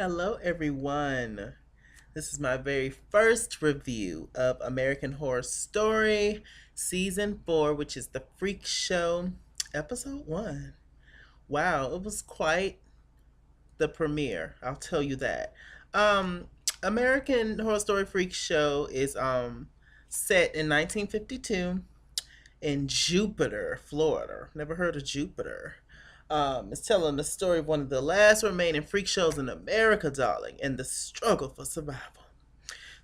Hello, everyone. This is my very first review of American Horror Story, Season 4, which is The Freak Show, Episode 1. Wow, it was quite the premiere, I'll tell you that. Um, American Horror Story Freak Show is set in 1952 in Jupiter, Florida. Never heard of Jupiter. It's telling the story of one of the last remaining freak shows in America, darling, and the struggle for survival.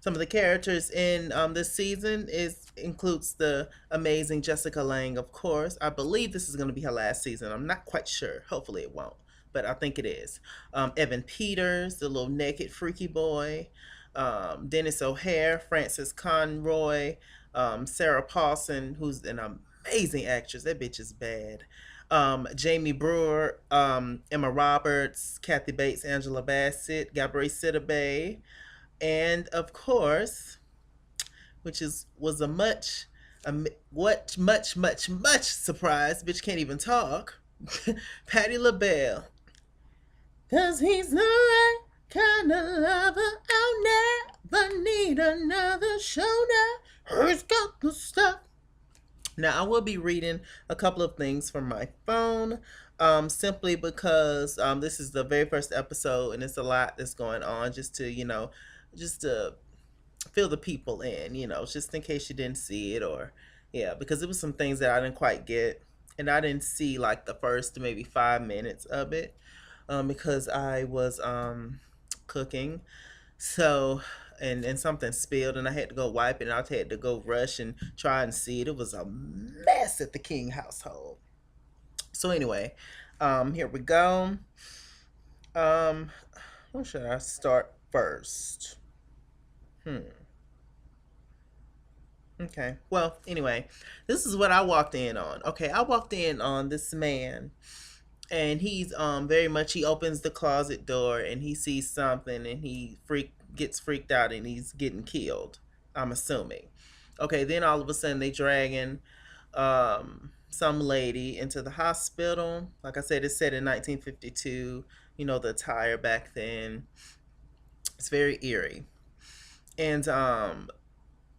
Some of the characters in this season is includes the amazing Jessica Lange, of course. I believe this is going to be her last season. I'm not quite sure. Hopefully, it won't, but I think it is. Evan Peters, the little naked freaky boy. Dennis O'Hare, Frances Conroy, Sarah Paulson, who's an amazing actress. That bitch is bad. Jamie Brewer, Emma Roberts, Kathy Bates, Angela Bassett, Gabrielle Sidibe, and of course, which is was a much surprise. Bitch can't even talk. Patti LaBelle, cause he's the right kind of lover. I'll never need another shoulder. Who's got the stuff? Now, I will be reading a couple of things from my phone simply because this is the very first episode and it's a lot that's going on just to, just to fill the people in, just in case you didn't see it or, yeah, because it was some things that I didn't quite get. And I didn't see like the first maybe 5 minutes of it because I was cooking. So, and something spilled, and I had to go wipe it, and I had to go rush and try and see it. It was a mess at the King household. So anyway, here we go. Um, where should I start first? Hmm. Okay. Well, anyway, this is what I walked in on. Okay, I walked in on this man and he's very much he opens the closet door and he sees something and he gets freaked out and he's getting killed, I'm assuming. Okay, then all of a sudden they dragging some lady into the hospital. Like I said, it's set in 1952. The attire back then. It's very eerie. And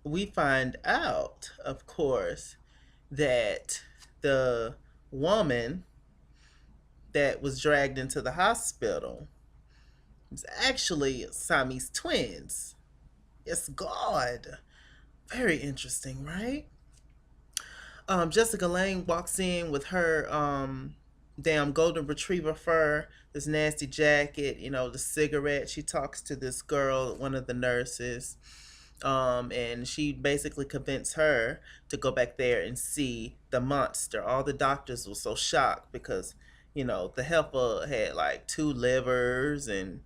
we find out, of course, that the woman that was dragged into the hospital was actually Siamese twins. Yes, God. Very interesting, right? Jessica Lange walks in with her damn golden retriever fur, this nasty jacket, the cigarette. She talks to this girl, one of the nurses, and she basically convinced her to go back there and see the monster. All the doctors were so shocked because, the heifer had like two livers and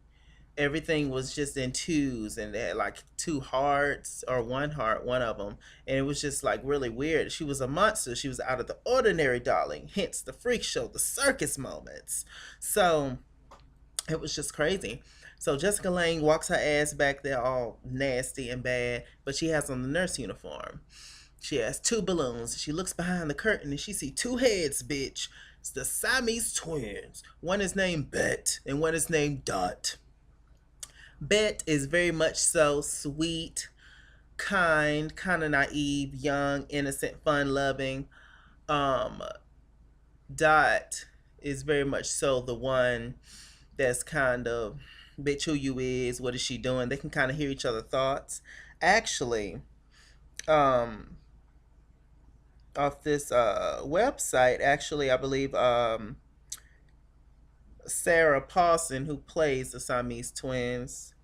everything was just in twos and they had like two hearts or one heart, one of them. And it was just like really weird. She was a monster. She was out of the ordinary, darling. Hence the freak show, the circus moments. So it was just crazy. So Jessica Lange walks her ass back there all nasty and bad, but she has on the nurse uniform. She has two balloons. She looks behind the curtain and she see two heads, bitch. It's the Siamese twins. One is named Bet and one is named Dot. Bet is very much so sweet, kind of naive, young, innocent, fun loving. Um, Dot is very much so the one that's kind of, bitch, who you is, what is she doing? They can kind of hear each other's thoughts. Actually, um, off this website, actually, I believe Sarah Paulson, who plays the Siamese twins,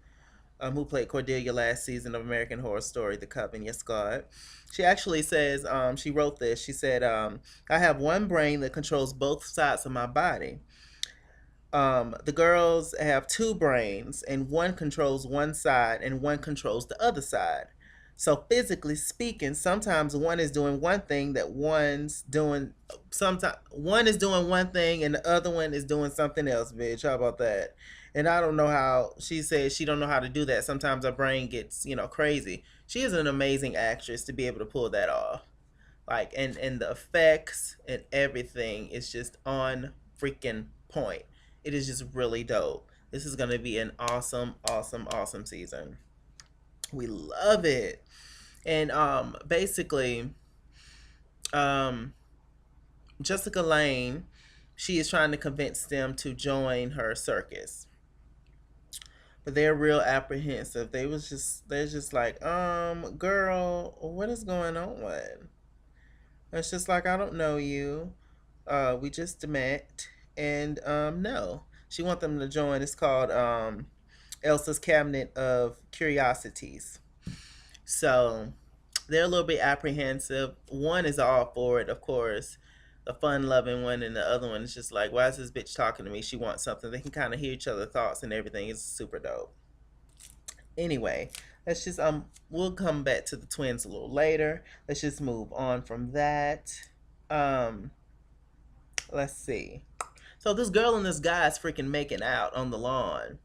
who played Cordelia last season of American Horror Story, The Coven, yes, God. She actually says, she wrote this. She said, I have one brain that controls both sides of my body. The girls have two brains, and one controls one side and one controls the other side. So physically speaking, sometimes one is doing one thing that one's doing. Sometimes one is doing one thing and the other one is doing something else. Bitch, how about that? And I don't know how she says she don't know how to do that. Sometimes her brain gets crazy. She is an amazing actress to be able to pull that off. Like and the effects and everything is just on freaking point. It is just really dope. This is gonna be an awesome, awesome, awesome season. We love it. And basically, um Jessica Lange, she is trying to convince them to join her circus. But they're real apprehensive. They're just like, girl, what is going on? It's just like, I don't know you. We just met, and no. She wants them to join. It's called Elsa's Cabinet of Curiosities. So they're a little bit apprehensive. One is all for it, of course, the fun loving one, and the other one is just like, why is this bitch talking to me? She wants something. They can kind of hear each other's thoughts and everything. It's super dope. Anyway, let's just we'll come back to the twins a little later. Let's just move on from that. Um, let's see. So this girl and this guy is freaking making out on the lawn.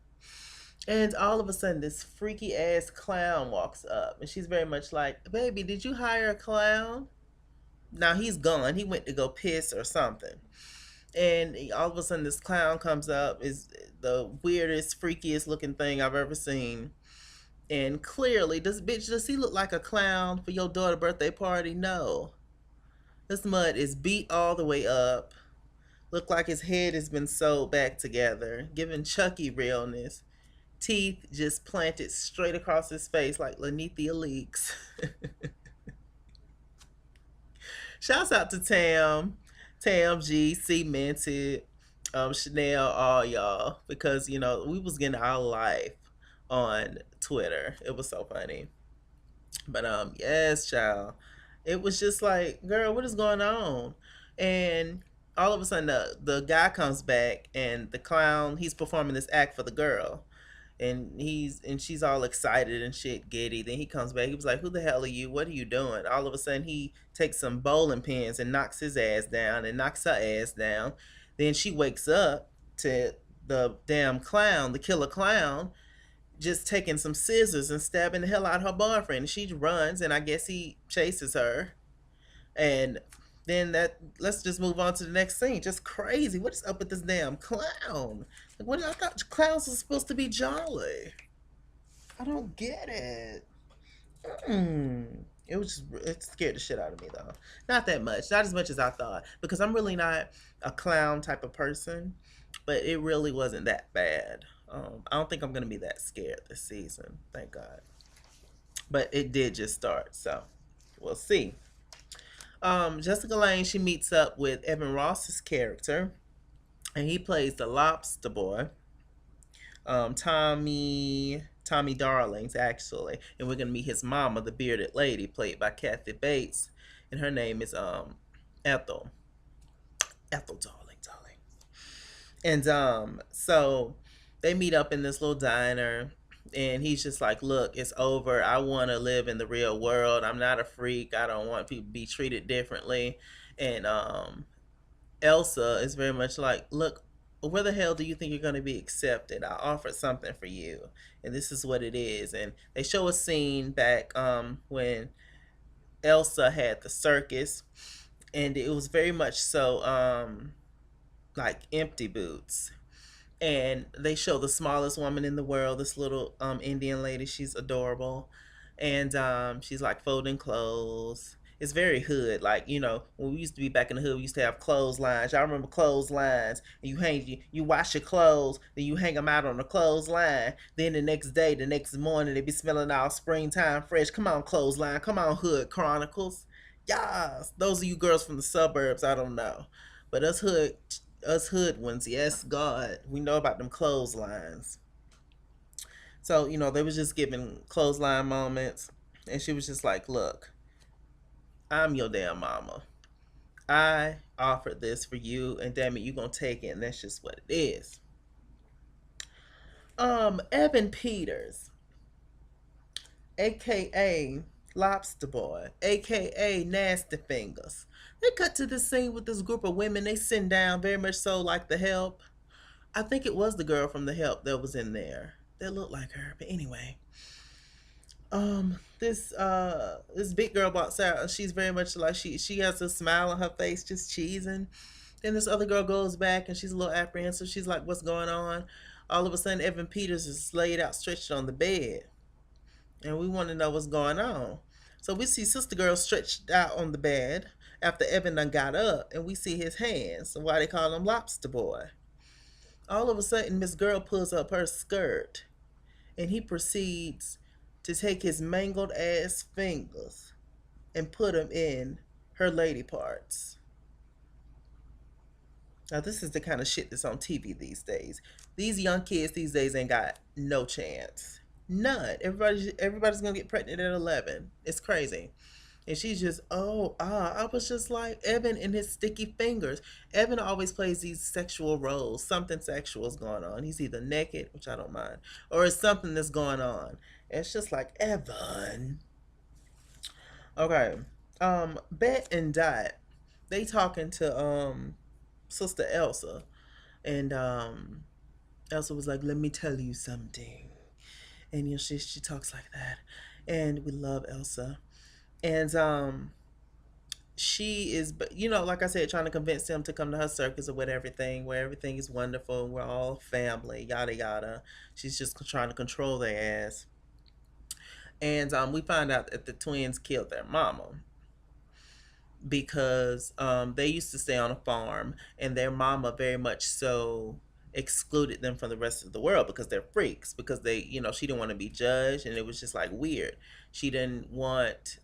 And all of a sudden, this freaky ass clown walks up, and she's very much like, "Baby, did you hire a clown?" Now he's gone. He went to go piss or something. And all of a sudden, this clown comes up. Is the weirdest, freakiest looking thing I've ever seen. And clearly, does he look like a clown for your daughter's birthday party? No. This mud is beat all the way up. Look like his head has been sewed back together, giving Chucky realness. Teeth just planted straight across his face like Lanithia Leaks. Shouts out to Tam G, Cemented, Chanel, all y'all, because we was getting our life on Twitter. It was so funny. But yes, child. It was just like, girl, what is going on? And all of a sudden the guy comes back, and the clown, he's performing this act for the girl. And she's all excited and shit, giddy. Then he comes back. He was like, "Who the hell are you? What are you doing?" All of a sudden, he takes some bowling pins and knocks his ass down and knocks her ass down. Then she wakes up to the damn clown, the killer clown, just taking some scissors and stabbing the hell out of her boyfriend. And she runs, and I guess he chases her. And then let's just move on to the next scene. Just crazy. What is up with this damn clown? Like, what, I thought clowns are supposed to be jolly. I don't get it. It scared the shit out of me though. Not that much, not as much as I thought, because I'm really not a clown type of person. But it really wasn't that bad. I don't think I'm gonna be that scared this season. Thank God. But it did just start, so we'll see. Jessica Lange, she meets up with Evan Ross's character, and he plays the lobster boy. Tommy Darlings, actually, and we're gonna meet his mama, the bearded lady, played by Kathy Bates, and her name is Ethel. Ethel Darling. And so they meet up in this little diner, and he's just like, "Look, it's over. I want to live in the real world. I'm not a freak. I don't want people to be treated differently." And Elsa is very much like, "Look, where the hell do you think you're going to be accepted? I offered something for you, and this is what it is." And they show a scene back when Elsa had the circus, and it was very much so like Empty Boots. And they show the smallest woman in the world, this little Indian lady. She's adorable, and she's like folding clothes. It's very hood, like when we used to be back in the hood, we used to have clotheslines. Y'all remember clotheslines? And you wash your clothes, then you hang them out on the clothesline. Then the next day, the next morning, they be smelling all springtime fresh. Come on, clothesline. Come on, Hood Chronicles. Yes, those of you girls from the suburbs, I don't know, but us hood ones, yes, God, we know about them clotheslines. So they was just giving clothesline moments, and she was just like, "Look, I'm your damn mama. I offered this for you, and damn it, you gonna take it, and that's just what it is." Evan Peters, aka Lobster Boy, aka Nasty Fingers. They cut to the scene with this group of women. They sit down, very much so like The Help. I think it was the girl from The Help that was in there. That looked like her. But anyway, this big girl walks out, and she's very much like she has a smile on her face, just cheesing. Then this other girl goes back, and she's a little apprehensive. She's like, "What's going on?" All of a sudden, Evan Peters is laid out, stretched on the bed, and we want to know what's going on. So we see Sister Girl stretched out on the bed after Evan done got up, and we see his hands. So why they call him Lobster Boy? All of a sudden, Miss Girl pulls up her skirt, and he proceeds to take his mangled ass fingers and put them in her lady parts. Now, this is the kind of shit that's on TV these days. These young kids these days ain't got no chance. None. Everybody's gonna get pregnant at 11. It's crazy. And she's just, I was just like Evan and his sticky fingers. Evan always plays these sexual roles. Something sexual is going on. He's either naked, which I don't mind, or it's something that's going on. And it's just like, Evan. Okay. Bet and Dot, they talking to Sister Elsa. And Elsa was like, let me tell you something. And she talks like that. And we love Elsa. And she is, like I said, trying to convince him to come to her circus or whatever, everything where everything is wonderful, we're all family, yada yada. She's just trying to control their ass. And we find out that the twins killed their mama because they used to stay on a farm, and their mama very much so excluded them from the rest of the world because they're freaks, because they, she didn't want to be judged, and it was just like weird. She didn't want,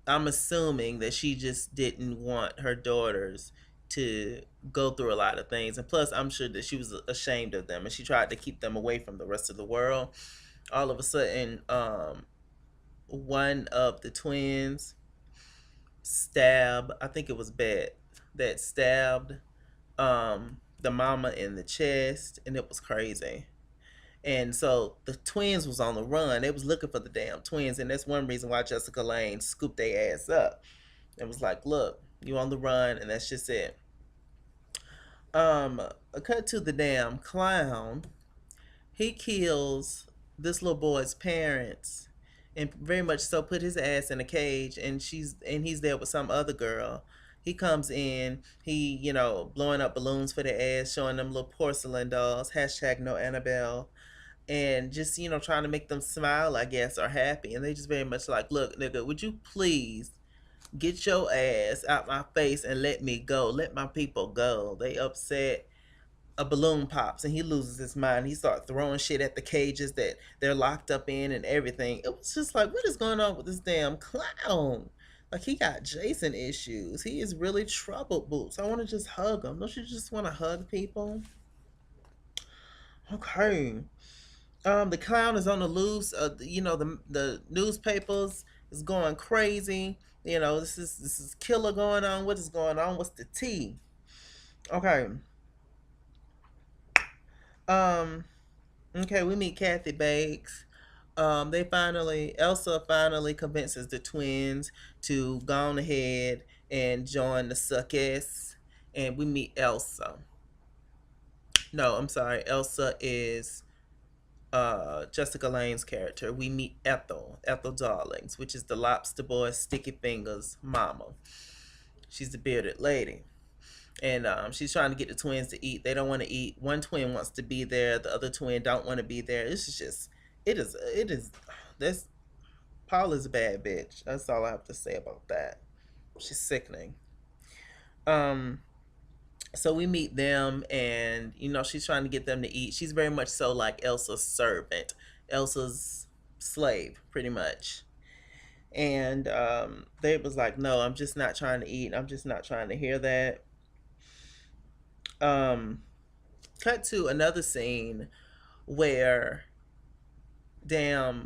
I'm assuming that she just didn't want her daughters to go through a lot of things. And plus, I'm sure that she was ashamed of them, and she tried to keep them away from the rest of the world. All of a sudden, one of the twins I think it was Bet, that stabbed the mama in the chest, and it was crazy. And so the twins was on the run. They was looking for the damn twins, and that's one reason why Jessica Lange scooped their ass up. It was like, look, you on the run, and that's just it. A cut to the damn clown. He kills this little boy's parents, and very much so put his ass in a cage, and he's there with some other girl. He comes in, he, blowing up balloons for their ass, showing them little porcelain dolls, hashtag no Annabelle, and just, trying to make them smile, I guess, or happy. And they just very much like, look, nigga, would you please get your ass out my face and let me go? Let my people go. They upset. A balloon pops and he loses his mind. He starts throwing shit at the cages that they're locked up in and everything. It was just like, what is going on with this damn clown? Like, he got Jason issues. He is really troubled, Boots. I want to just hug him. Don't you just want to hug people? Okay. The clown is on the loose. The newspapers is going crazy. This is killer going on. What is going on? What's the tea? Okay. Okay, we meet Kathy Bates. Elsa finally convinces the twins to go on ahead and join the circus, and we meet Elsa. No, I'm sorry. Elsa is Jessica Lange's character. We meet Ethel Darlings, which is the lobster boy's sticky fingers mama. She's the bearded lady. And she's trying to get the twins to eat. They don't want to eat. One twin wants to be there. The other twin don't want to be there. This is just, it is, this, Paula's a bad bitch. That's all I have to say about that. She's sickening. So we meet them, and she's trying to get them to eat. She's very much so like Elsa's servant, Elsa's slave, pretty much. And they was like, no, I'm just not trying to eat. I'm just not trying to hear that. Cut to another scene where, what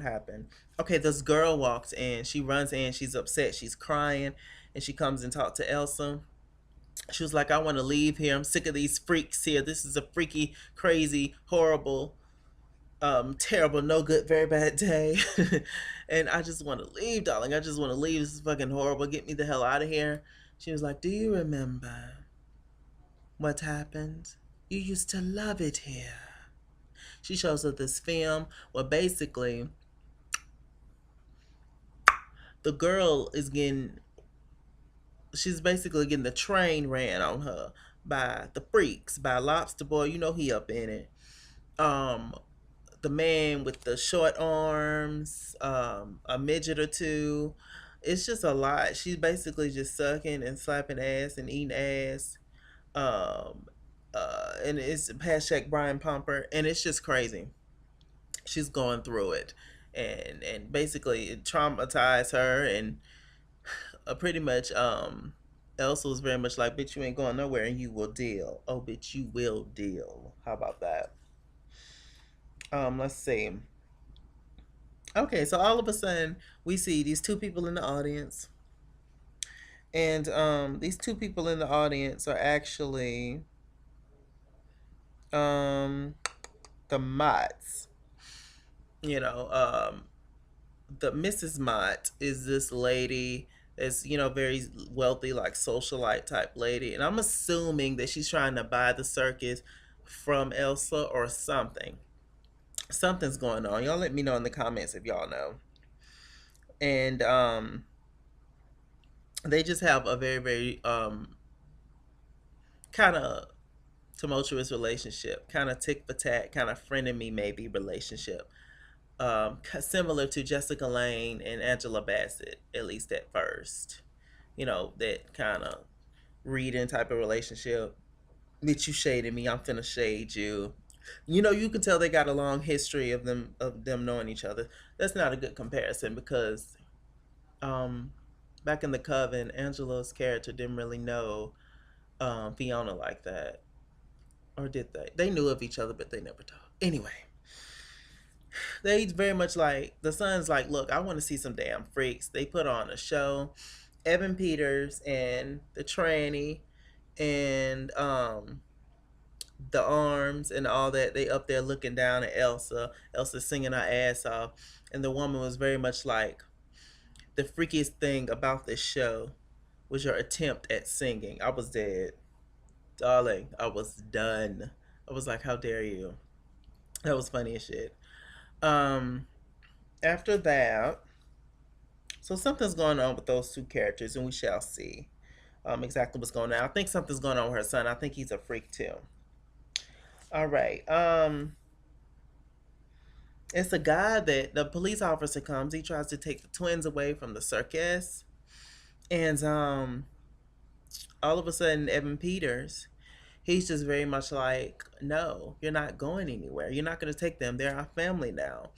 happened? Okay, this girl walks in. She runs in. She's upset. She's crying, and she comes and talks to Elsa. She was like, I want to leave here. I'm sick of these freaks here. This is a freaky, crazy, horrible, terrible, no good, very bad day. And I just want to leave, darling. I just want to leave. This is fucking horrible. Get me the hell out of here. She was like, do you remember what happened? You used to love it here. She shows her this film where basically the girl is she's basically getting the train ran on her by the freaks, by Lobster Boy. You know he up in it. Um, the man with the short arms, a midget or two. It's just a lot. She's basically just sucking and slapping ass and eating ass. Um, and it's hashtag Brian Pumper, and it's just crazy. She's going through it, and basically it traumatized her, and pretty much Elsa was very much like, bitch, you ain't going nowhere, and you will deal. Oh, bitch, you will deal. How about that? Let's see. Okay, so all of a sudden we see these two people in the audience, and these two people in the audience are actually um, the Motts. You know, the Mrs. Mott is this lady that's, very wealthy, like socialite type lady, and I'm assuming that she's trying to buy the circus from Elsa or something. Something's going on. Y'all let me know in the comments if y'all know. And they just have a very, very kind of tumultuous relationship, kind of tick for tat, kind of frenemy maybe relationship. Similar to Jessica Lange and Angela Bassett, at least at first. That kind of reading type of relationship. Bitch, you shaded me, I'm finna shade you. You can tell they got a long history of them knowing each other. That's not a good comparison because um back in the Coven, Angela's character didn't really know Fiona like that. Or did they? They knew of each other, but they never talked. Anyway, they very much like the son's like, look, I want to see some damn freaks. They put on a show. Evan Peters and the tranny and the arms and all that, they up there looking down at Elsa singing her ass off, and the woman was very much like, the freakiest thing about this show was your attempt at singing. I was dead, darling. I was done. I was like, how dare you. That was funny as shit. um After that, so something's going on with those two characters, and we shall see exactly what's going on. I think something's going on with her son. I think he's a freak too. All right. It's a guy that the police officer comes. He tries to take the twins away from the circus, and all of a sudden, Evan Peters, he's just very much like, no, you're not going anywhere. You're not going to take them. They're our family now.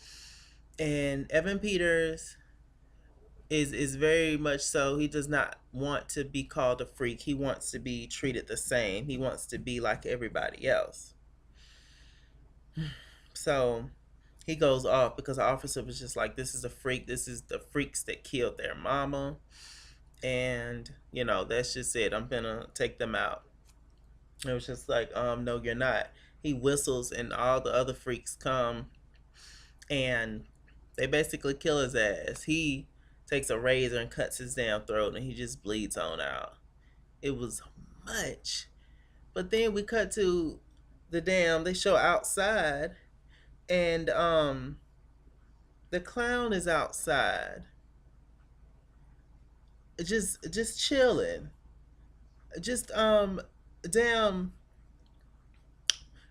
And Evan Peters is very much so. He does not want to be called a freak. He wants to be treated the same. He wants to be like everybody else. So he goes off because the officer was just like, this is a freak. This is the freaks that killed their mama. And, that's just it. I'm going to take them out. It was just like, no, you're not. He whistles, and all the other freaks come, and they basically kill his ass. He takes a razor and cuts his damn throat, and he just bleeds on out. It was much. But then we cut to they show outside, and the clown is outside, just chilling, just damn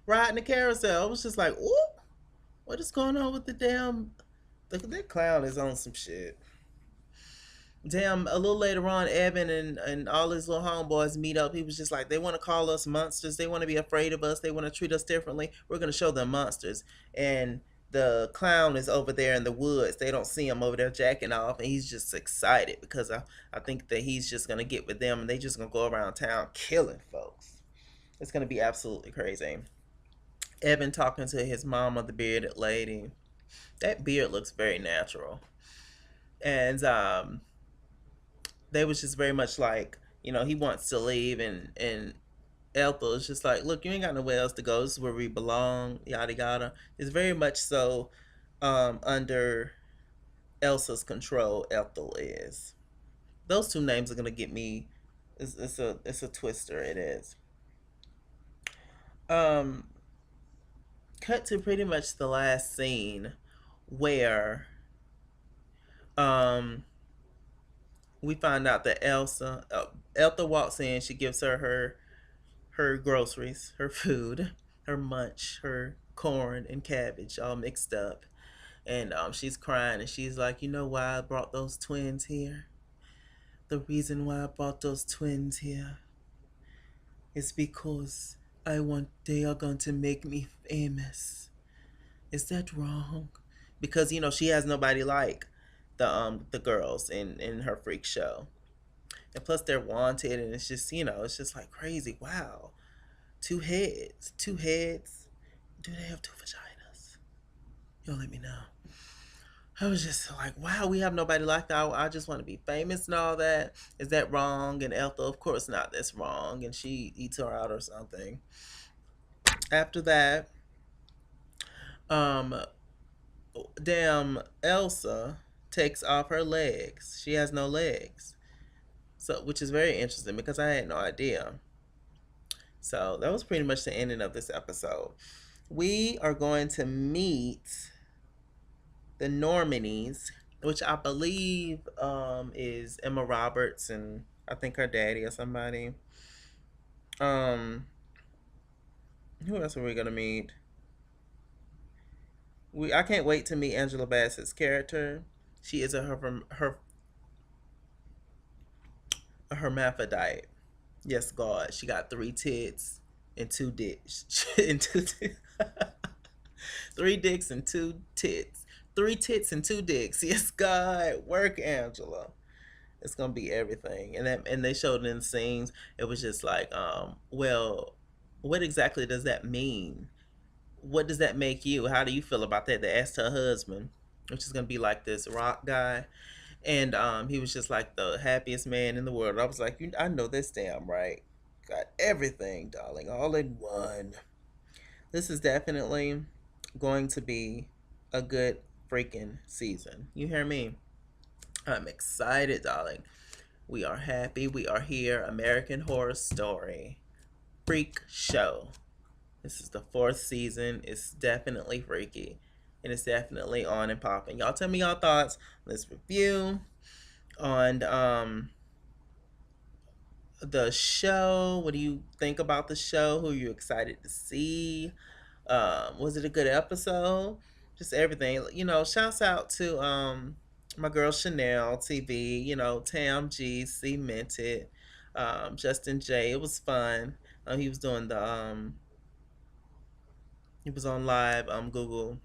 riding the carousel. I was just like, ooh, what is going on with the damn? That clown is on some shit. Damn, a little later on, Evan and all his little homeboys meet up. He was just like, they want to call us monsters. They want to be afraid of us. They want to treat us differently. We're going to show them monsters. And the clown is over there in the woods. They don't see him over there jacking off. And he's just excited because I think that he's just going to get with them, and they just going to go around town killing folks. It's going to be absolutely crazy. Evan talking to his mama, the bearded lady. That beard looks very natural. And they was just very much like, he wants to leave, and Ethel is just like, look, you ain't got nowhere else to go. This is where we belong, yada yada. It's very much so under Elsa's control. Ethel is. Those two names are gonna get me. It's a twister. It is. Um, Cut to pretty much the last scene where um we find out that Elsa walks in. She gives her her groceries, her food, her munch, her corn and cabbage all mixed up. And she's crying and she's like, you know why I brought those twins here? The reason why I brought those twins here is because I want they are going to make me famous. Is that wrong? Because she has nobody like the girls in her freak show. And plus they're wanted and it's just, it's just like crazy. Wow. Two heads. Two heads. Do they have two vaginas? You'll let me know. I was just like, wow, we have nobody like that. I just want to be famous and all that. Is that wrong? And Ethel, of course not. That's wrong. And she eats her out or something. After that, um, damn Elsa takes off her legs. She has no legs. So, which is very interesting because I had no idea. So that was pretty much the ending of this episode. We are going to meet the Normanies, which I believe is Emma Roberts and I think her daddy or somebody. Um, who else are we gonna meet? I can't wait to meet Angela Bassett's character. She is a hermaphrodite. Yes, God, she got three tits and two dicks. Three dicks and two tits. Three tits and two dicks. Yes, God, work Angela. It's gonna be everything. And they showed in the scenes. It was just like, well, what exactly does that mean? What does that make you? How do you feel about that? They asked her husband, which is gonna be like this rock guy, and he was just like the happiest man in the world. I was like, I know this damn right. Got everything, darling, all in one. This is definitely going to be a good freaking season. You hear me? I'm excited, darling. We are happy. We are here. American Horror Story Freak Show. This is the fourth season. It's definitely freaky. And it's definitely on and popping. Y'all tell me y'all thoughts on this review on the show. What do you think about the show? Who are you excited to see? Was it a good episode? Just everything. Shouts out to my girl Chanel TV, Tam G, Cemented, Justin J. It was fun. He was doing he was on live Google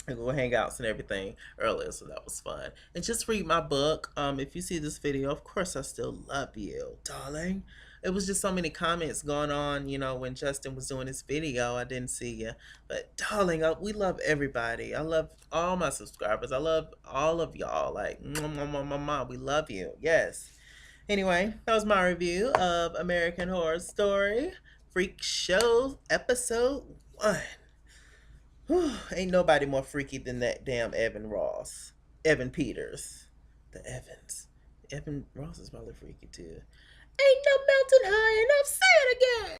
Hangouts and everything earlier, so that was fun. And just read my book. If you see this video, of course I still love you, darling. It was just so many comments going on, when Justin was doing his video. I didn't see you. But darling, we love everybody. I love all my subscribers. I love all of y'all. Like, mwah, mwah, mwah, mwah, mwah. We love you. Yes. Anyway, that was my review of American Horror Story Freak Show Episode 1. Whew, ain't nobody more freaky than that damn Evan Ross. Evan Peters. The Evans. Evan Ross is probably freaky too. Ain't no mountain high enough. Say it again.